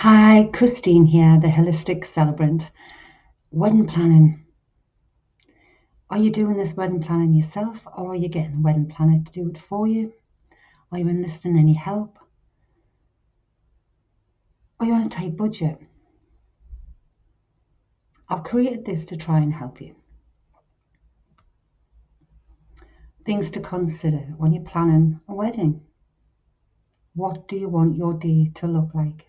Hi, Christine here, the holistic celebrant. Wedding planning. Are you doing this wedding planning yourself, or are you getting a wedding planner to do it for you? Are you enlisting any help? Are you on a tight budget? I've created this to try and help you. Things to consider when you're planning a wedding. What do you want your day to look like?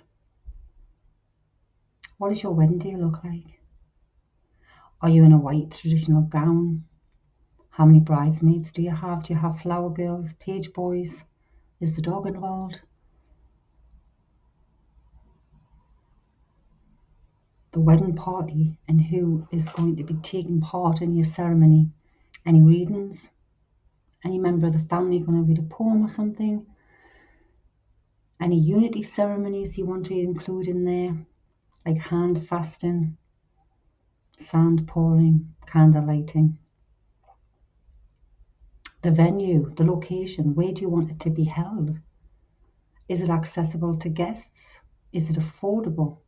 What does your wedding day look like? Are you in a white traditional gown? How many bridesmaids do you have? Do you have flower girls, page boys? Is the dog involved? The wedding party and who is going to be taking part in your ceremony. Any readings? Any member of the family going to read a poem or something? Any unity ceremonies you want to include in there, like hand fasting, sand pouring, candle lighting? The venue, the location, where do you want it to be held? Is it accessible to guests? Is it affordable?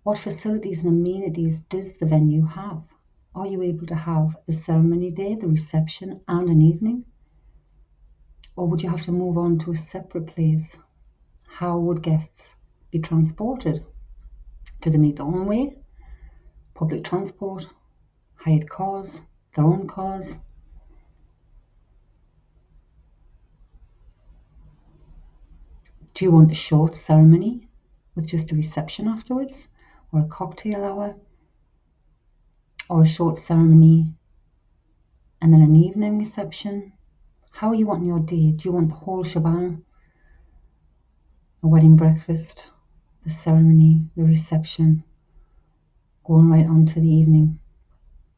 What facilities and amenities does the venue have? Are you able to have the ceremony there, the reception, and an evening? Or would you have to move on to a separate place? How would guests be transported? Do they make their own way? Public transport? Hired cars? Their own cars? Do you want a short ceremony with just a reception afterwards? Or a cocktail hour? Or a short ceremony and then an evening reception? How are you wanting your day? Do you want the whole shebang? A wedding breakfast, the ceremony, the reception, going right on to the evening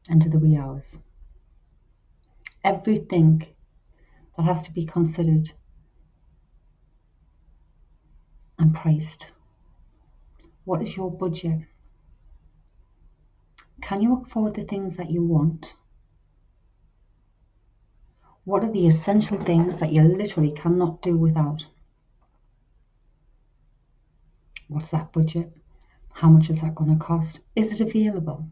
and to the wee hours. Everything that has to be considered and priced. What is your budget? Can you afford the things that you want? What are the essential things that you literally cannot do without? What's that budget? How much is that going to cost? Is it available?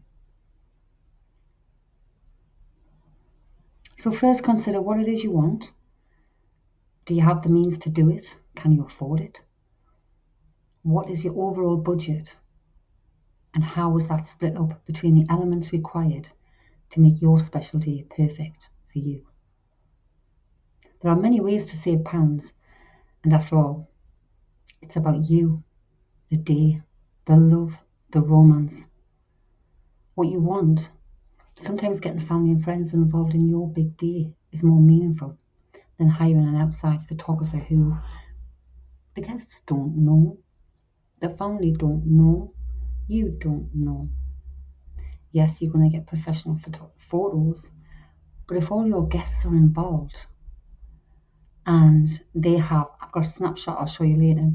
So first consider what it is you want. Do you have the means to do it? Can you afford it? What is your overall budget? And how is that split up between the elements required to make your special day perfect for you? There are many ways to save pounds, and after all, it's about you, the day, the love, the romance. What you want. Sometimes getting family and friends involved in your big day is more meaningful than hiring an outside photographer who the guests don't know, the family don't know, you don't know. Yes, you're going to get professional photos, but if all your guests are involved and I've got a snapshot I'll show you later,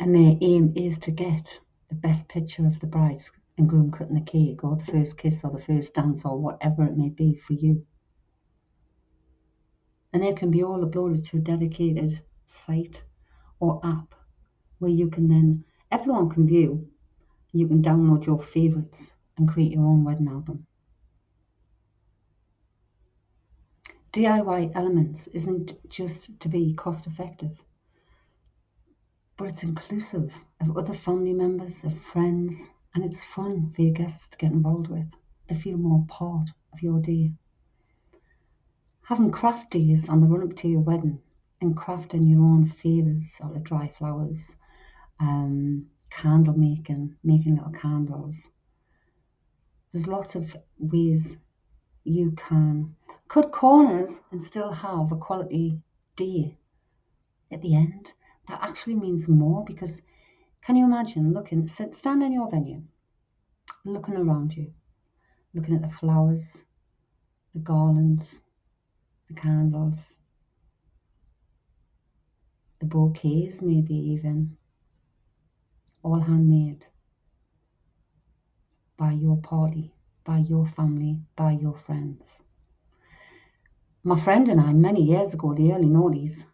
and their aim is to get the best picture of the bride and groom cutting the cake, or the first kiss, or the first dance, or whatever it may be for you. And they can be all uploaded to a dedicated site or app where you can then, everyone can view, you can download your favorites and create your own wedding album. DIY elements isn't just to be cost effective, but it's inclusive of other family members, of friends, and it's fun for your guests to get involved with. They feel more part of your day. Having craft days on the run up to your wedding and crafting your own favours out of dry flowers, candle making little candles. There's lots of ways you can cut corners and still have a quality day at the end. That actually means more, because can you imagine stand in your venue, looking around you, looking at the flowers, the garlands, the candles, the bouquets, maybe even, all handmade by your party, by your family, by your friends. My friend and I, many years ago, the early noughties,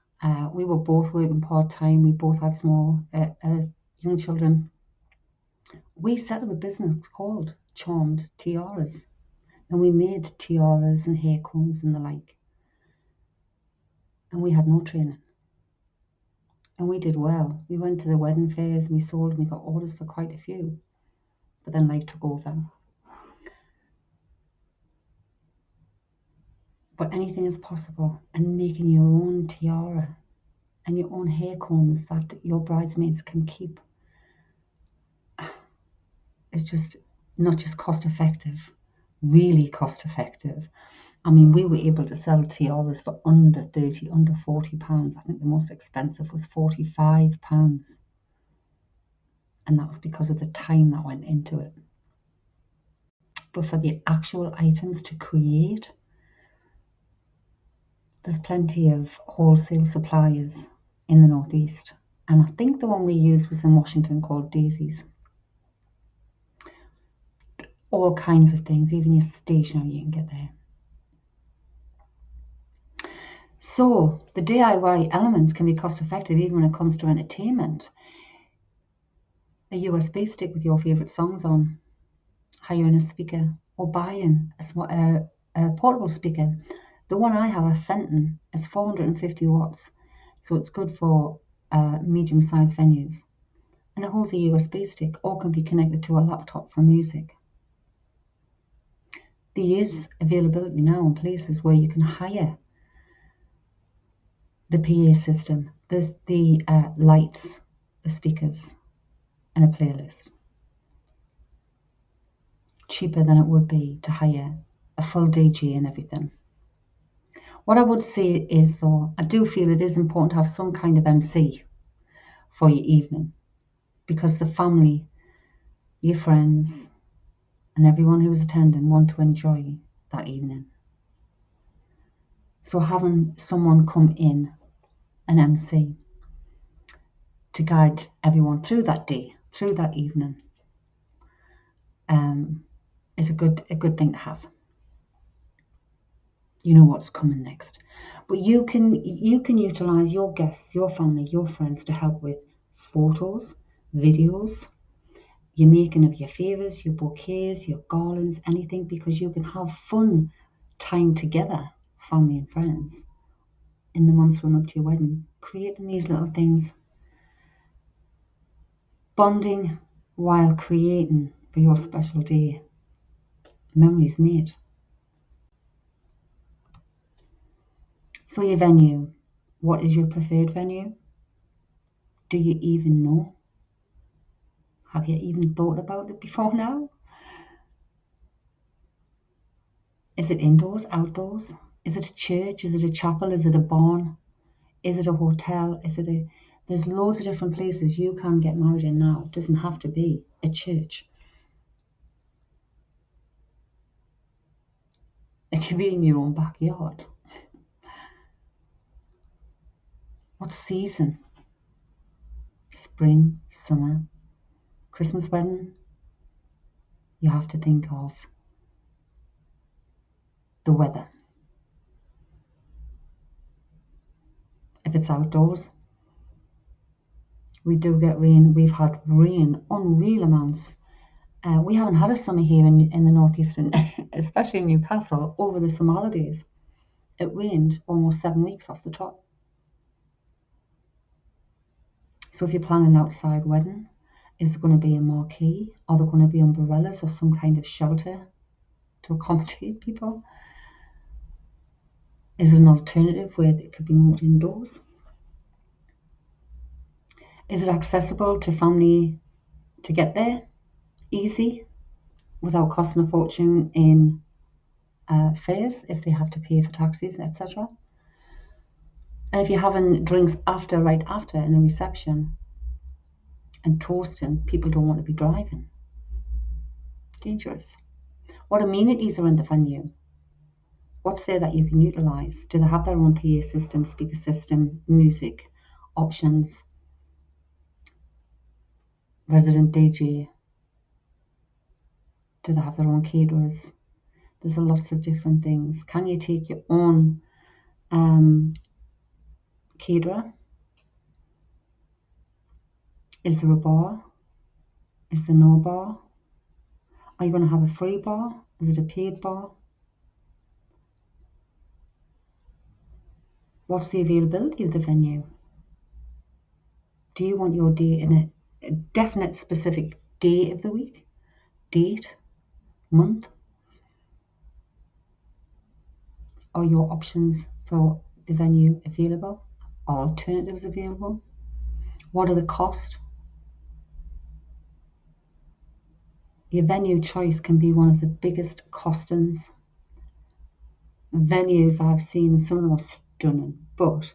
We were both working part-time. We both had small young children. We set up a business called Charmed Tiaras, and we made tiaras and hair combs and the like. And we had no training. And we did well. We went to the wedding fairs and we sold and we got orders for quite a few. But then life took over. But anything is possible. And making your own tiara and your own hair combs that your bridesmaids can keep is just not just cost effective, really cost effective. I mean, we were able to sell tiaras for under 30, under £40. I think the most expensive was £45. And that was because of the time that went into it. But for the actual items to create, there's plenty of wholesale suppliers in the Northeast. And I think the one we used was in Washington called Daisy's. All kinds of things, even your stationery you can get there. So the DIY elements can be cost effective even when it comes to entertainment. A USB stick with your favourite songs on, hiring a speaker, or buying a portable speaker. The one I have, a Fenton, is 450 watts, so it's good for medium-sized venues. And it holds a USB stick or can be connected to a laptop for music. There is availability now in places where you can hire the PA system, the lights, the speakers, and a playlist. Cheaper than it would be to hire a full DJ and everything. What I would say is, though, I do feel it is important to have some kind of MC for your evening, because the family, your friends, and everyone who is attending want to enjoy that evening. So having someone come in, an MC, to guide everyone through that day, through that evening, is a good thing to have. You know what's coming next. But you can utilize your guests, your family, your friends to help with photos, videos, your making of your favors, your bouquets, your garlands, anything, because you can have fun time together, family and friends, in the months run up to your wedding, creating these little things, bonding while creating for your special day. Memories made. So your venue, what is your preferred venue? Do you even know? Have you even thought about it before now? Is it indoors, outdoors? Is it a church? Is it a chapel? Is it a barn? Is it a hotel? There's loads of different places you can get married in now. It doesn't have to be a church. It can be in your own backyard. What season? Spring, summer, Christmas wedding? You have to think of the weather. If it's outdoors, we do get rain. We've had rain, unreal amounts. We haven't had a summer here in the Northeast, especially in Newcastle, over the summer holidays. It rained almost 7 weeks off the top. So if you're planning an outside wedding, is there going to be a marquee? Are there going to be umbrellas or some kind of shelter to accommodate people? Is there an alternative where it could be moved indoors? Is it accessible to family to get there? Easy, without costing a fortune in fares if they have to pay for taxis, etc. And if you're having drinks right after in a reception and toasting, people don't want to be driving. Dangerous. What amenities are in the venue? What's there that you can utilize? Do they have their own PA system, speaker system, music, options, resident DJ? Do they have their own caterers? There's lots of different things. Can you take your own caterer? Is there a bar? Is there no bar? Are you going to have a free bar? Is it a paid bar? What's the availability of the venue? Do you want your day in a definite specific day of the week, date, month? Are your options for the venue available? Are alternatives available? What are the costs? Your venue choice can be one of the biggest costings. Venues I've seen, some of them are stunning, but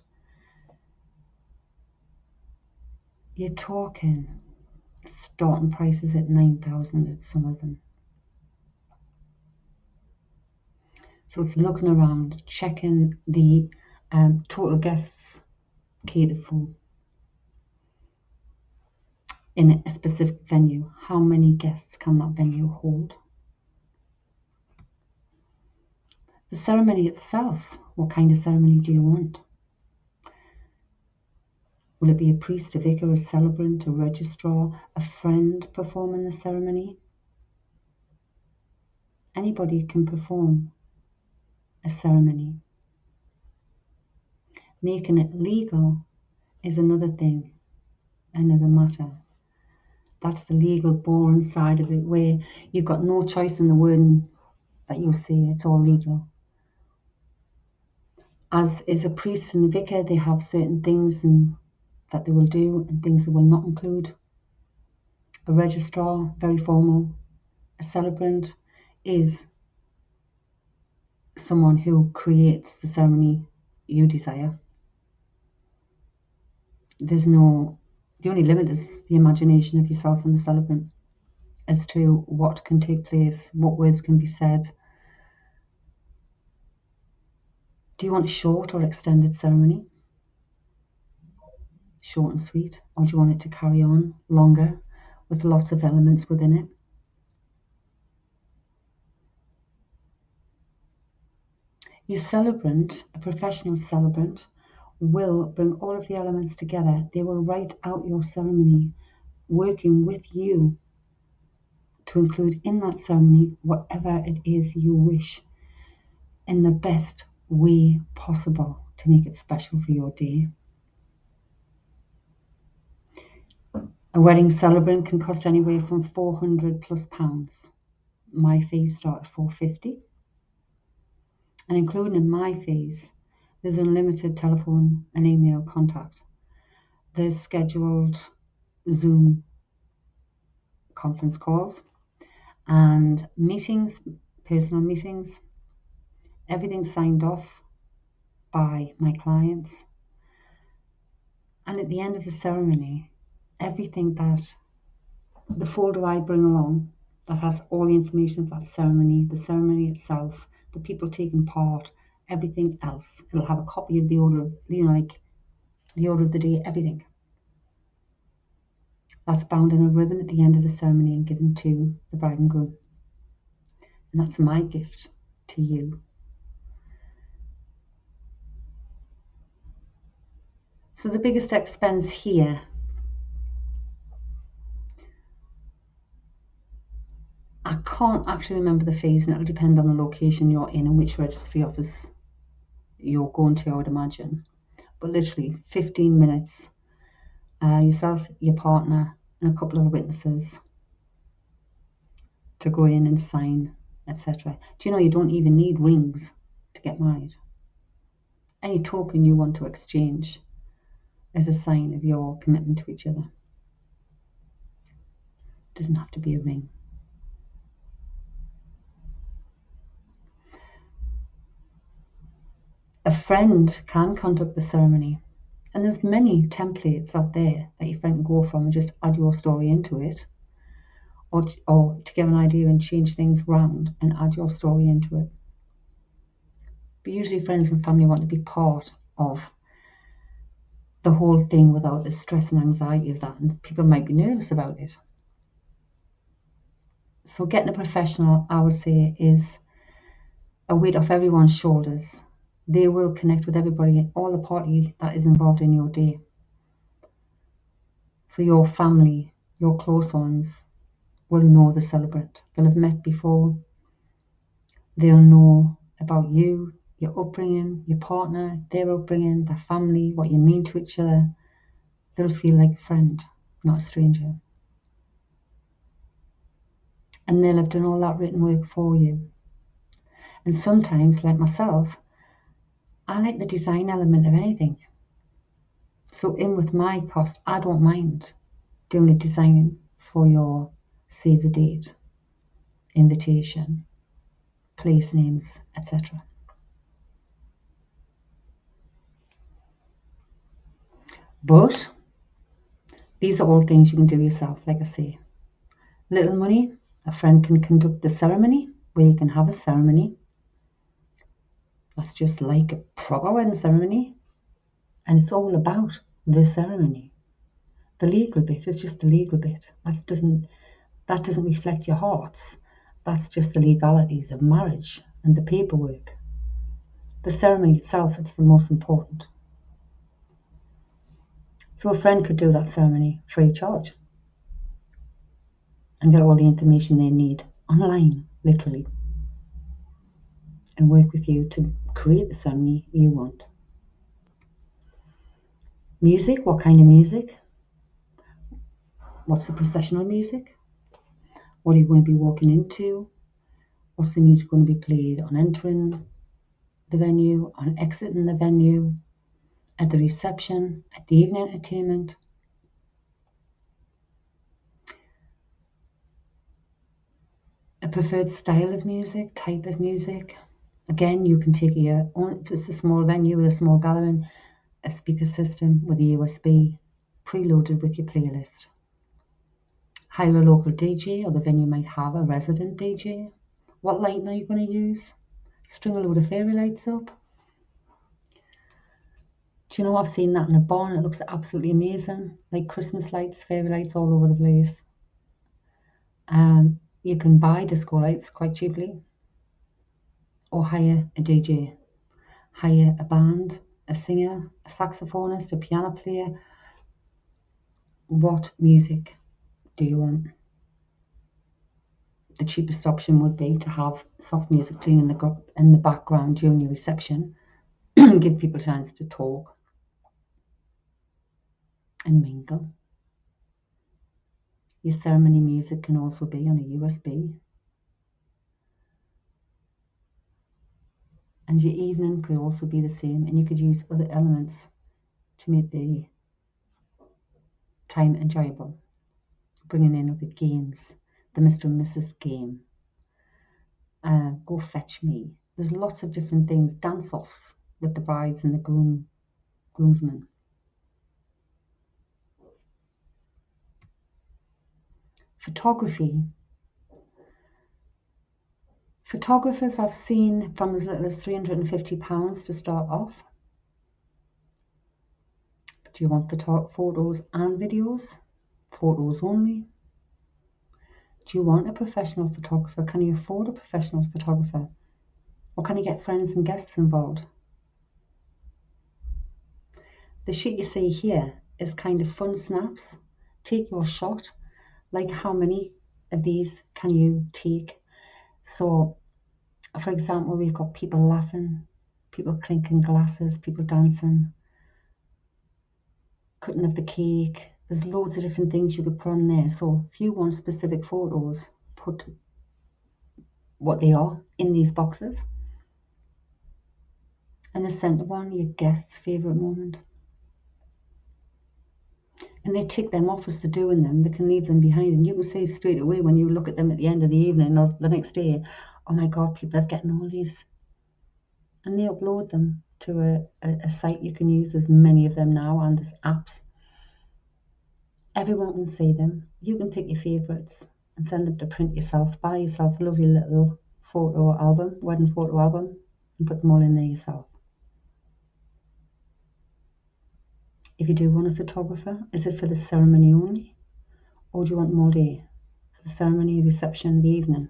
you're talking starting prices at 9,000 at some of them. So it's looking around, checking the total guests catered for in a specific venue. How many guests can that venue hold? The ceremony itself, what kind of ceremony do you want? Will it be a priest, a vicar, a celebrant, a registrar, a friend performing the ceremony? Anybody can perform a ceremony. Making it legal is another thing, another matter. That's the legal, boring side of it, where you've got no choice in the wording that you'll say. It's all legal. As is a priest and a vicar, they have certain things that they will do and things they will not include. A registrar, very formal. A celebrant is someone who creates the ceremony you desire. The only limit is the imagination of yourself and the celebrant as to what can take place, what words can be said. Do you want a short or extended ceremony? Short and sweet? Or do you want it to carry on longer with lots of elements within it? Your celebrant, a professional celebrant, will bring all of the elements together. They will write out your ceremony, working with you to include in that ceremony whatever it is you wish in the best way possible to make it special for your day. A wedding celebrant can cost anywhere from £400+. My fees start at £450. And including in my fees, there's unlimited telephone and email contact. There's scheduled Zoom conference calls and meetings, personal meetings, everything signed off by my clients. And at the end of the ceremony, everything that the folder I bring along that has all the information of that ceremony, the ceremony itself, the people taking part, everything else. It'll have a copy of the order, like the order of the day, everything. That's bound in a ribbon at the end of the ceremony and given to the bride and groom. And that's my gift to you. So the biggest expense here I can't actually remember the fees, and it'll depend on the location you're in and which registry office you're going to, I would imagine. But literally 15 minutes, yourself, your partner, and a couple of witnesses to go in and sign, etc. Do you know you don't even need rings to get married? Any token you want to exchange is a sign of your commitment to each other. It doesn't have to be a ring. A friend can conduct the ceremony, and there's many templates out there that your friend can go from and just add your story into it, or to give an idea and change things around and add your story into it. But usually friends and family want to be part of the whole thing without the stress and anxiety of that, and people might be nervous about it. So getting a professional, I would say, is a weight off everyone's shoulders They will connect with everybody, all the party that is involved in your day. So your family, your close ones, will know the celebrant. They'll have met before. They'll know about you, your upbringing, your partner, their upbringing, their family, what you mean to each other. They'll feel like a friend, not a stranger. And they'll have done all that written work for you. And sometimes, like myself, I like the design element of anything. So in with my cost, I don't mind doing the design for your save the date, invitation, place names, etc. But these are all things you can do yourself, like I say. Little money, a friend can conduct the ceremony, where you can have a ceremony. That's just like a proper wedding ceremony. And it's all about the ceremony. The legal bit is just the legal bit. That doesn't reflect your hearts. That's just the legalities of marriage and the paperwork. The ceremony itself, it's the most important. So a friend could do that ceremony free of charge and get all the information they need online, literally, and work with you to create the ceremony you want. Music, what kind of music? What's the processional music? What are you going to be walking into? What's the music going to be played on entering the venue, on exiting the venue, at the reception, at the evening entertainment? A preferred style of music, type of music. Again, you can take your own, if it's a small venue with a small gathering, a speaker system with a USB preloaded with your playlist. Hire a local DJ, or the venue might have a resident DJ. What lighting are you going to use? String a load of fairy lights up. Do you know, I've seen that in a barn. It looks absolutely amazing, like Christmas lights, fairy lights all over the place. You can buy disco lights quite cheaply, or hire a DJ, hire a band, a singer, a saxophonist, a piano player. What music do you want? The cheapest option would be to have soft music playing in the background during your reception, give people a chance to talk and mingle. Your ceremony music can also be on a USB. And your evening could also be the same, and you could use other elements to make the time enjoyable. Bringing in other games, the Mr. and Mrs. game, Go Fetch Me. There's lots of different things, dance-offs with the brides and the groomsmen. Photography. Photographers I've seen from as little as £350 to start off. Do you want photos and videos? Photos only? Do you want a professional photographer? Can you afford a professional photographer? Or can you get friends and guests involved? The shit you see here is kind of fun snaps. Take your shot. Like, how many of these can you take? So, for example, we've got people laughing, people clinking glasses, people dancing, cutting of the cake. There's loads of different things you could put on there. So if you want specific photos, put what they are in these boxes. And the centre one, your guest's favourite moment. And they tick them off as they're doing them. They can leave them behind. And you can see straight away when you look at them at the end of the evening or the next day, oh my God, people are getting all these. And they upload them to a site you can use. There's many of them now, and there's apps. Everyone can see them. You can pick your favourites and send them to print yourself. Buy yourself a lovely little photo album, wedding photo album, and put them all in there yourself. If you do want a photographer, is it for the ceremony only? Or do you want them all day? For the ceremony, the reception, the evening?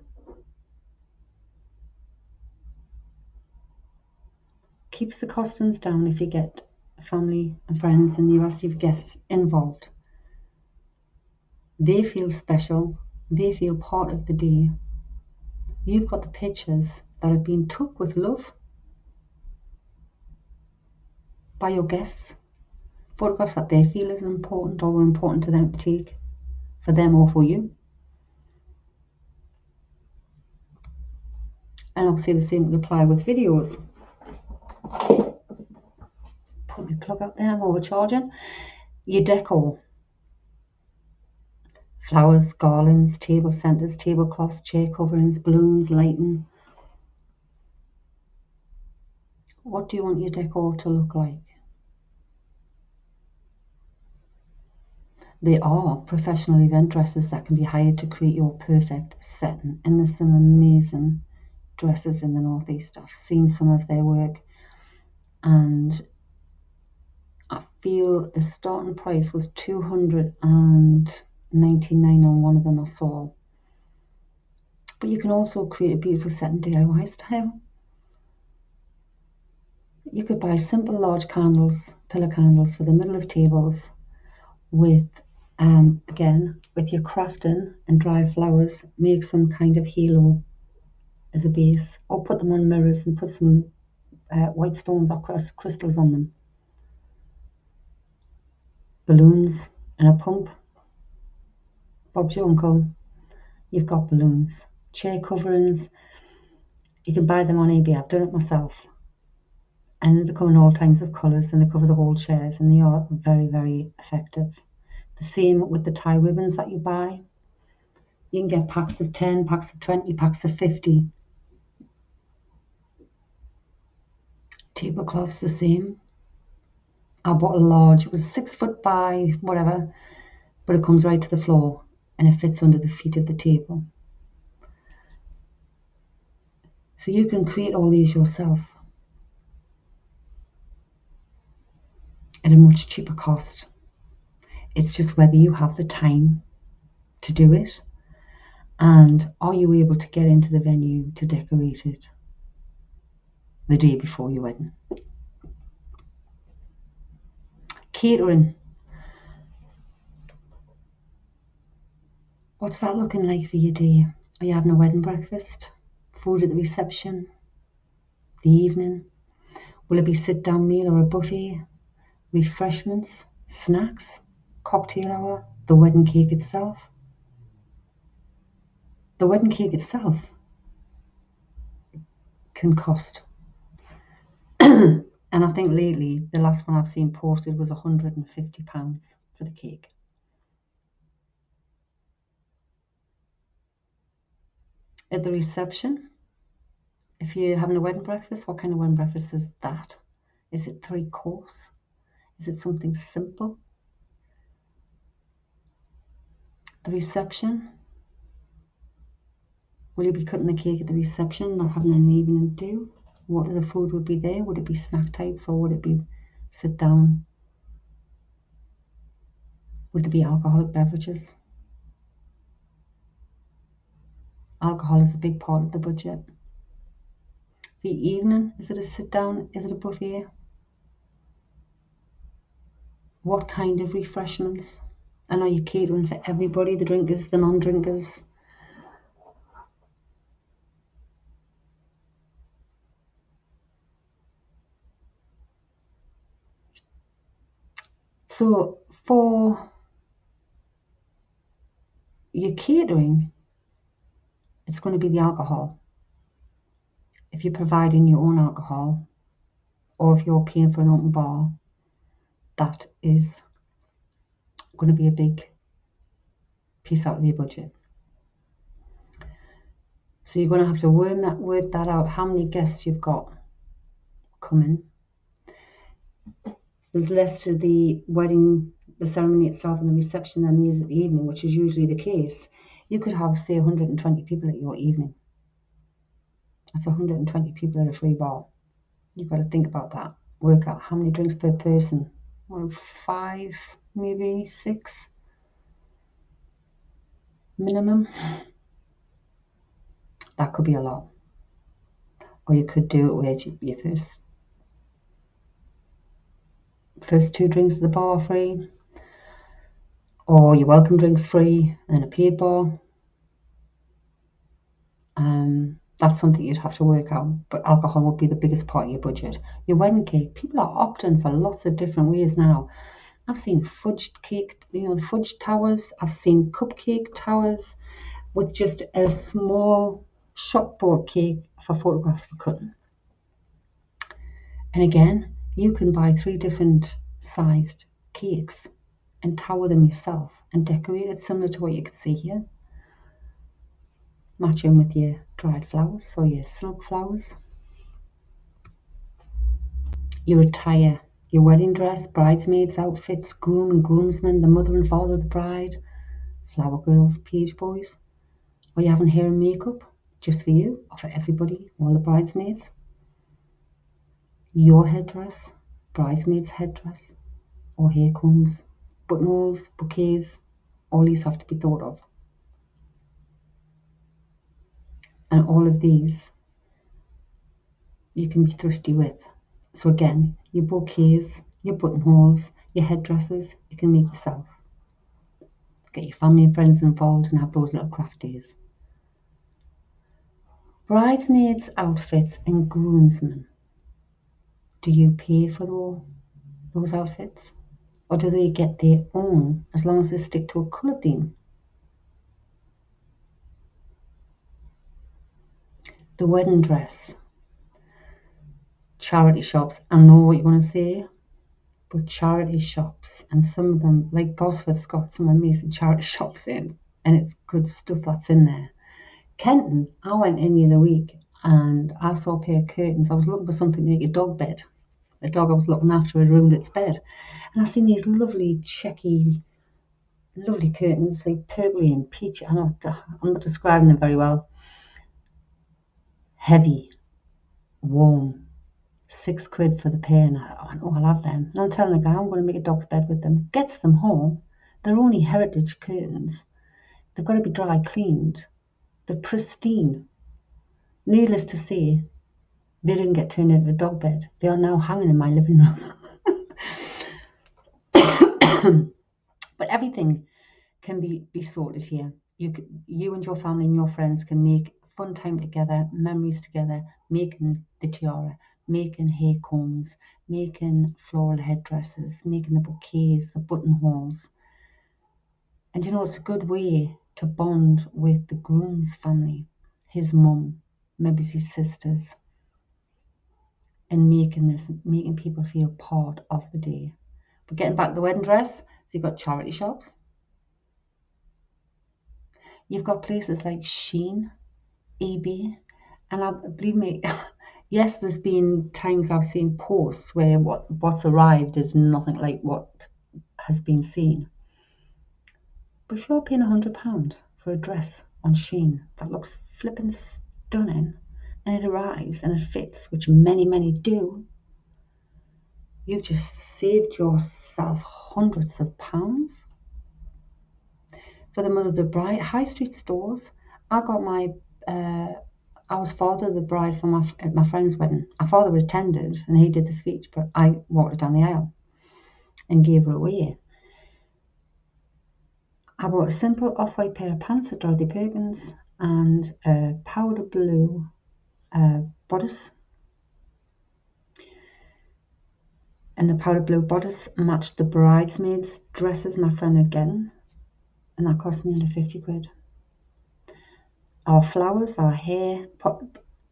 keeps the costings down if you get family and friends and you ask your guests involved. They feel special. They feel part of the day. You've got the pictures that have been took with love by your guests, photographs that they feel is important or were important to them to take, for them or for you. And obviously the same will apply with videos. Put my plug out there, I'm overcharging. Your decor. Flowers, garlands, table centres, tablecloths, chair coverings, balloons, lighting. What do you want your decor to look like? There are professional event dressers that can be hired to create your perfect setting, and there's some amazing dressers in the Northeast. I've seen some of their work, and I feel the starting price was $299 on one of them I saw. But you can also create a beautiful setting DIY style. You could buy simple large candles, pillar candles for the middle of tables with, again, with your crafting and dry flowers, make some kind of halo as a base, or put them on mirrors and put some white stones or crystals on them. Balloons and a pump. Bob's your uncle. You've got balloons. Chair coverings. You can buy them on eBay. I've done it myself. And they come in all kinds of colours and they cover the whole chairs and they are very, very effective. The same with the tie ribbons that you buy. You can get packs of 10, packs of 20, packs of 50. Tablecloths the same. I bought a large, it was 6 foot by whatever, but it comes right to the floor and it fits under the feet of the table. So you can create all these yourself at a much cheaper cost. It's just whether you have the time to do it and are you able to get into the venue to decorate it the day before your wedding. Catering. What's that looking like for your day? Are you having a wedding breakfast? Food at the reception? The evening? Will it be sit-down meal or a buffet? Refreshments? Snacks? Cocktail hour? The wedding cake itself? The wedding cake itself can cost. And I think lately, the last one I've seen posted was £150 for the cake. At the reception, if you're having a wedding breakfast, what kind of wedding breakfast is that? Is it 3 course? Is it something simple? The reception, will you be cutting the cake at the reception, not having an evening do? What of the food would be there? Would it be snack types or would it be sit down? Would there be alcoholic beverages? Alcohol is a big part of the budget. The evening, is it a sit down? Is it a buffet? What kind of refreshments? And are you catering for everybody, the drinkers, the non-drinkers? So for your catering, it's going to be the alcohol. If you're providing your own alcohol, or if you're paying for an open bar, that is going to be a big piece out of your budget. So you're going to have to work that out, how many guests you've got coming. There's less to the wedding, the ceremony itself and the reception than there is at the evening, which is usually the case. You could have, say, 120 people at your evening. That's 120 people at a free bar. You've got to think about that. Work out how many drinks per person. Well, 5, maybe 6 minimum. That could be a lot. Or you could do it where you first first 2 drinks at the bar free, or your welcome drinks free and then a paid bar. That's something you'd have to work out, but alcohol would be the biggest part of your budget. Your wedding cake, people are opting for lots of different ways now. I've seen fudged cake, the fudge towers. I've seen cupcake towers with just a small shop bought cake for photographs for cutting. And again, you can buy 3 different sized cakes and tower them yourself and decorate it similar to what you can see here. Match them with your dried flowers or your snug flowers. Your attire, your wedding dress, bridesmaids' outfits, groom and groomsmen, the mother and father of the bride, flower girls, page boys. Or you having hair and makeup just for you or for everybody, all the bridesmaids. Your headdress, bridesmaids' headdress, or hair combs, buttonholes, bouquets, all these have to be thought of. And all of these you can be thrifty with. So again, your bouquets, your buttonholes, your headdresses, you can make yourself. Get your family and friends involved and have those little craft days. Bridesmaids' outfits and groomsmen. Do you pay for those outfits? Or do they get their own as long as they stick to a colour theme? The wedding dress. Charity shops. I know what you want to say, but charity shops, and some of them, like Gosforth's got some amazing charity shops in, and it's good stuff that's in there. Kenton, I went in the other week and I saw a pair of curtains. I was looking for something to make a dog bed. The dog I was looking after had ruined its bed. And I seen these lovely checky, lovely curtains, like purpley and peach. I'm not describing them very well. Heavy, warm, £6 for the pair. And I went, oh, I'll have them. And I'm telling the guy, I'm going to make a dog's bed with them. Gets them home. They're only heritage curtains. They've got to be dry cleaned. They're pristine. Needless to say, they didn't get turned into a dog bed. They are now hanging in my living room. But everything can be sorted here. You and your family and your friends can make fun time together, memories together, making the tiara, making hair combs, making floral headdresses, making the bouquets, the buttonholes. And it's a good way to bond with the groom's family, his mum, maybe his sisters, and making people feel part of the day. But getting back to the wedding dress, so you've got charity shops. You've got places like Shein, eBay, and believe me, yes, there's been times I've seen posts where what's arrived is nothing like what has been seen. But if you're paying £100 for a dress on Shein that looks flippin' stunning, and it arrives and it fits, which many, many do, you've just saved yourself hundreds of pounds. For the mother of the bride, high street stores. I was father of the bride for my friend's wedding. Our father attended and he did the speech, but I walked her down the aisle and gave her away. I bought a simple off-white pair of pants at Dorothy Perkins and a powder blue bodice. And the powder blue bodice matched the bridesmaids' dresses my friend had gotten, and that cost me under £50. Our flowers, our hair,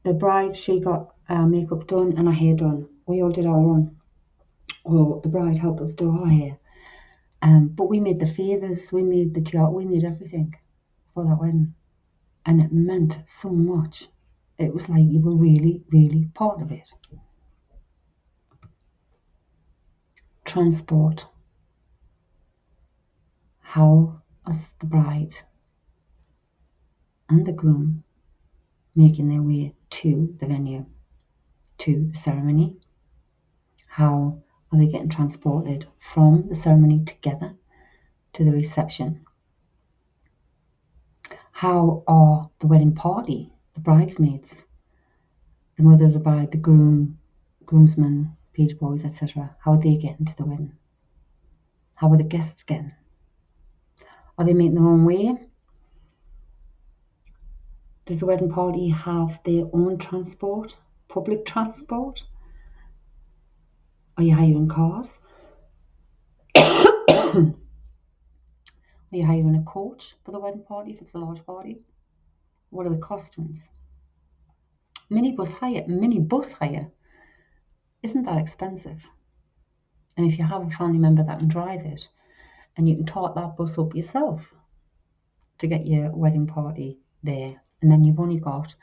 the bride, she got our makeup done and our hair done. We all did our own. Well, the bride helped us do our hair. But we made the favours, we made the tiara, we made everything for that wedding. And it meant so much. It was like you were really, really part of it. Transport. How was the bride and the groom making their way to the venue, to the ceremony? How are they getting transported from the ceremony together to the reception? How are the wedding party, the bridesmaids, the mother of the bride, the groomsmen, page boys, etc. How are they getting to the wedding? How are the guests getting? Are they making their own way? Does the wedding party have their own transport, public transport? Are you hiring cars? Are you hiring a coach for the wedding party if it's a large party? What are the costumes? Minibus hire isn't that expensive. And if you have a family member that can drive it, and you can tot that bus up yourself to get your wedding party there, and then you've only got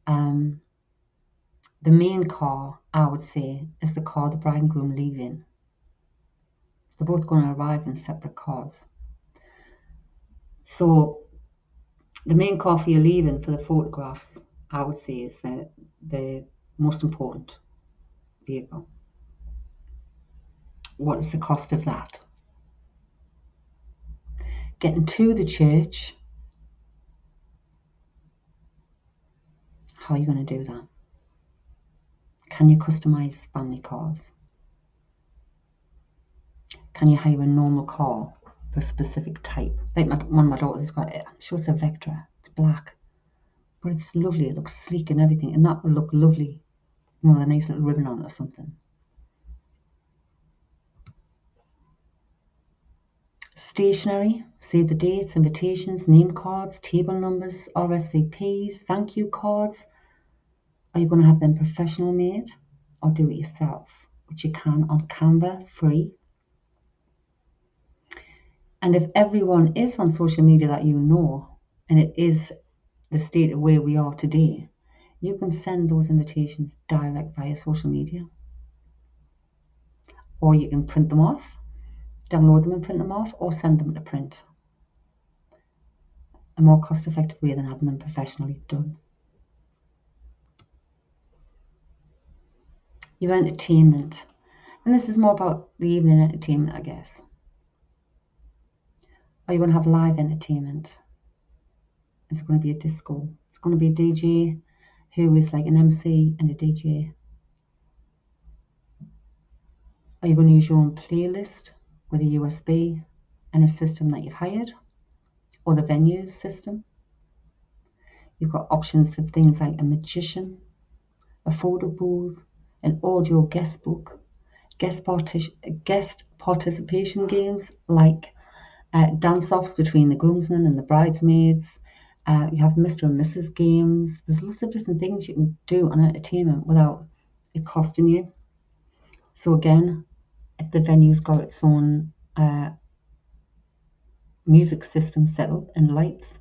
the main car, I would say, is the car the bride and groom leave in. They're both going to arrive in separate cars. So the main car for your leaving for the photographs, I would say, is the most important vehicle. What is the cost of that? Getting to the church, how are you going to do that? Can you customize family cars? Can you hire a normal car for a specific type? Like one of my daughters has got it. I'm sure it's a Vectra. It's black. But it's lovely. It looks sleek and everything. And that will look lovely, with a nice little ribbon on it or something. Stationery, save the dates, invitations, name cards, table numbers, RSVPs, thank you cards. Are you going to have them professional made or do it yourself? Which you can on Canva, free. And if everyone is on social media that you know, and it is the state of where we are today, you can send those invitations direct via social media. Or you can print them off, download them and print them off, or send them to print. A more cost-effective way than having them professionally done. Your entertainment. And this is more about the evening entertainment, I guess. Are you going to have live entertainment? Is it going to be a disco? It's going to be a DJ who is like an MC and a DJ. Are you going to use your own playlist with a USB and a system that you've hired? Or the venues system? You've got options for things like a magician, a photo booth, an audio guest book, guest participation games like dance-offs between the groomsmen and the bridesmaids. You have Mr. and Mrs. games. There's lots of different things you can do on entertainment without it costing you. So again, if the venue's got its own music system set up and lights,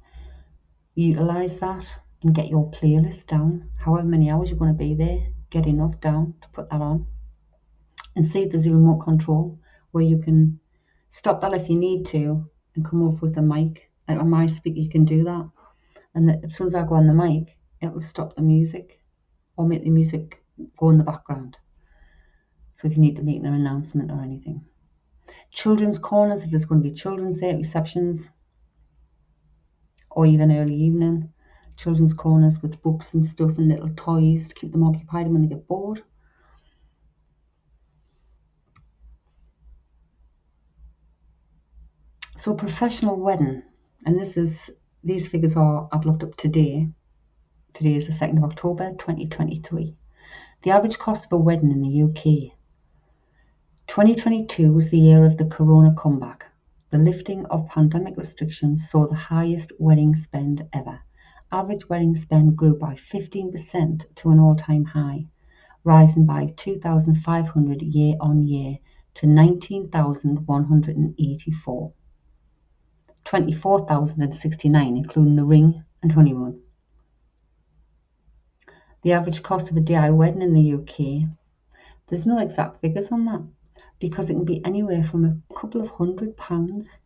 utilize that and get your playlist down. However many hours you're going to be there, get enough down to put that on. And see if there's a remote control where you can stop that if you need to and come up with a mic. Like on my speaker, you can do that. And as soon as I go on the mic, it will stop the music or make the music go in the background. So if you need to make an announcement or anything. Children's corners, if there's going to be children's there, receptions, or even early evening. Children's corners with books and stuff and little toys to keep them occupied when they get bored. So professional wedding, and these figures I've looked up today. Today is the 2nd of October 2023. The average cost of a wedding in the UK. 2022 was the year of the corona comeback. The lifting of pandemic restrictions saw the highest wedding spend ever. Average wedding spend grew by 15% to an all-time high, rising by 2,500 year on year to 19,184. 24,069 including the ring and honeymoon. The average cost of a DIY wedding in the UK, there's no exact figures on that because it can be anywhere from a couple of £100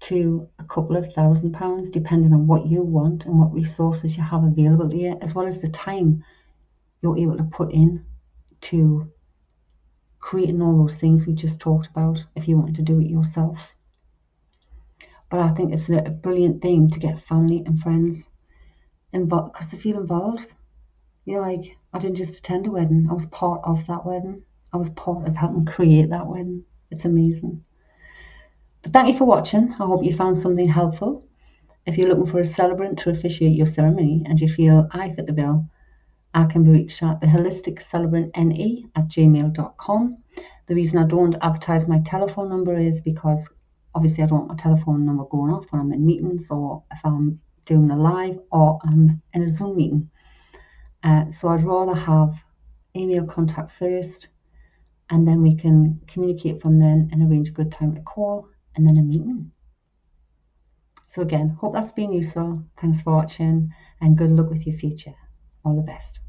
to a couple of £1,000 depending on what you want and what resources you have available to you, as well as the time you're able to put in to creating all those things we just talked about if you want to do it yourself. But I think it's a brilliant thing to get family and friends involved because they feel involved. You know, like I didn't just attend a wedding, I was part of that wedding. I was part of helping create that wedding. It's amazing. But thank you for watching. I hope you found something helpful. If you're looking for a celebrant to officiate your ceremony and you feel I fit the bill, I can be reached at theholisticcelebrantne@gmail.com. The reason I don't advertise my telephone number is because obviously I don't want my telephone number going off when I'm in meetings or if I'm doing a live or I'm in a Zoom meeting. So I'd rather have email contact first, and then we can communicate from then and arrange a good time to call and then a meeting. So again, hope that's been useful. Thanks for watching and good luck with your future. All the best.